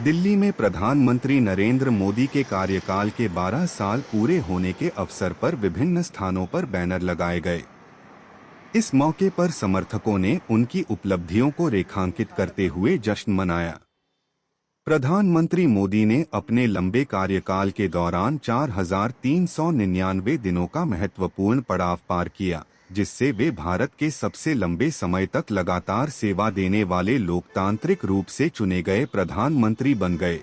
दिल्ली में प्रधानमंत्री नरेंद्र मोदी के कार्यकाल के 12 साल पूरे होने के अवसर पर विभिन्न स्थानों पर बैनर लगाए गए। इस मौके पर समर्थकों ने उनकी उपलब्धियों को रेखांकित करते हुए जश्न मनाया। प्रधानमंत्री मोदी ने अपने लंबे कार्यकाल के दौरान 4,399 दिनों का महत्वपूर्ण पड़ाव पार किया, जिससे वे भारत के सबसे लंबे समय तक लगातार सेवा देने वाले लोकतांत्रिक रूप से चुने गए प्रधानमंत्री बन गए।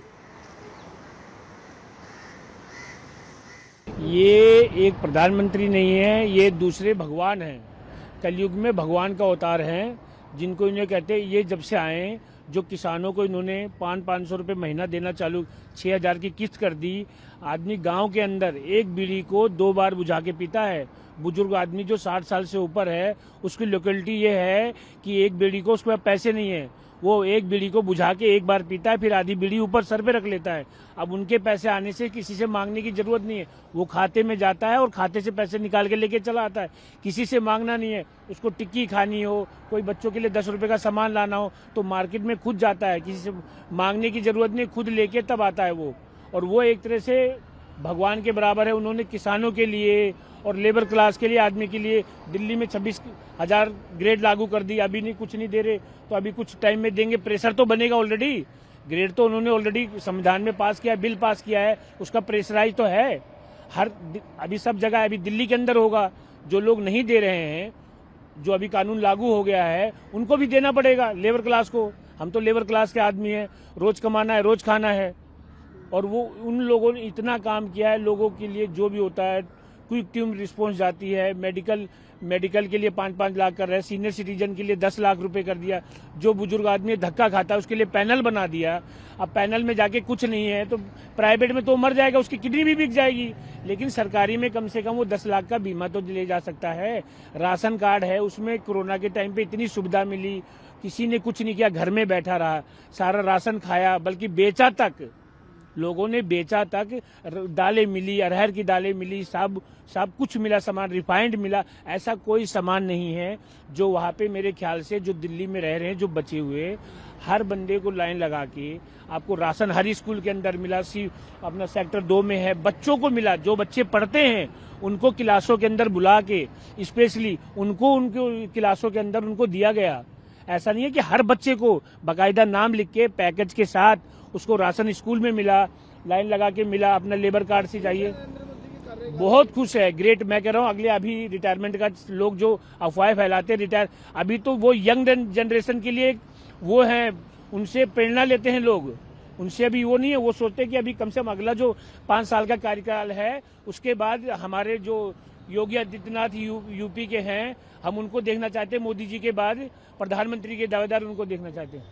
ये एक प्रधानमंत्री नहीं है, ये दूसरे भगवान हैं। कलयुग में भगवान का अवतार हैं, जिनको इन्हें कहते हैं। ये जब से आए, जो किसानों को इन्होंने 500 रुपये महीना देना चालू, 6,000 की किस्त कर दी। आदमी गांव के अंदर एक बीड़ी को 2 बार बुझा के पीता है। बुजुर्ग आदमी जो 60 साल से ऊपर है, उसकी लोकेलिटी ये है कि एक बीड़ी को, उसके पास पैसे नहीं है, वो एक बीड़ी को बुझा के एक बार पीता है, फिर आधी बीड़ी ऊपर सर पे रख लेता है। अब उनके पैसे आने से किसी से मांगने की जरूरत नहीं है, वो खाते में जाता है और खाते से पैसे निकाल के लेके चला आता है। किसी से मांगना नहीं है। उसको टिक्की खानी हो, कोई बच्चों के लिए 10 रुपए का सामान लाना हो, तो मार्केट में खुद जाता है, किसी से मांगने की जरूरत नहीं, खुद लेके तब आता है वो। और वो एक तरह से भगवान के बराबर है। उन्होंने किसानों के लिए और लेबर क्लास के लिए, आदमी के लिए दिल्ली में 26,000 ग्रेड लागू कर दी। अभी नहीं, कुछ नहीं दे रहे, तो अभी कुछ टाइम में देंगे। प्रेशर तो बनेगा ऑलरेडी, ग्रेड तो उन्होंने ऑलरेडी संविधान में पास किया है, बिल पास किया है, उसका प्रेशराइज तो है। अभी सब जगह, अभी दिल्ली के अंदर होगा। जो लोग नहीं दे रहे हैं, जो अभी कानून लागू हो गया है, उनको भी देना पड़ेगा, लेबर क्लास को। हम तो लेबर क्लास के आदमी हैं, रोज कमाना है, रोज खाना है। और वो उन लोगों ने इतना काम किया है लोगों के लिए। जो भी होता है, क्विक टीम रिस्पॉन्स जाती है, मेडिकल के लिए 5-5 लाख कर रहे हैं, सीनियर सिटीजन के लिए 10 लाख रुपए कर दिया। जो बुजुर्ग आदमी धक्का खाता है, उसके लिए पैनल बना दिया। अब पैनल में जाके कुछ नहीं है तो प्राइवेट में तो मर जाएगा, उसकी किडनी भी बिक जाएगी। लेकिन सरकारी में कम से कम वो 10 लाख का बीमा तो ले जा सकता है। राशन कार्ड है, उसमें कोरोना के टाइम पे इतनी सुविधा मिली, किसी ने कुछ नहीं किया, घर में बैठा रहा, सारा राशन खाया, बल्कि बेचा तक, लोगों ने बेचा तक। दालें मिली, अरहर की दालें मिली, सब कुछ मिला, सामान रिफाइंड मिला। ऐसा कोई सामान नहीं है जो वहाँ पे, मेरे ख्याल से जो दिल्ली में रह रहे हैं, जो बचे हुए, हर बंदे को लाइन लगा के आपको राशन हर स्कूल के अंदर मिला। अपना सेक्टर 2 में है, बच्चों को मिला। जो बच्चे पढ़ते हैं उनको क्लासों के अंदर बुला के स्पेशली उनको उनके क्लासों के अंदर उनको दिया गया। ऐसा नहीं है कि हर बच्चे को बाकायदा नाम लिख के पैकेज के साथ उसको राशन स्कूल में मिला, लाइन लगा के मिला। अपना लेबर कार्ड से जाइए, बहुत खुश है। ग्रेट, मैं कह रहा हूँ। अगले अभी रिटायरमेंट का लोग जो अफवाहें फैलाते हैं, रिटायर, अभी तो वो यंग जनरेशन के लिए वो है, उनसे प्रेरणा लेते हैं लोग। उनसे अभी वो नहीं है, वो सोचते हैं कि अभी कम से कम अगला जो 5 साल का कार्यकाल है, उसके बाद हमारे जो योगी आदित्यनाथ यूपी के हैं, हम उनको देखना चाहते हैं। मोदी जी के बाद प्रधानमंत्री के दावेदार उनको देखना चाहते हैं।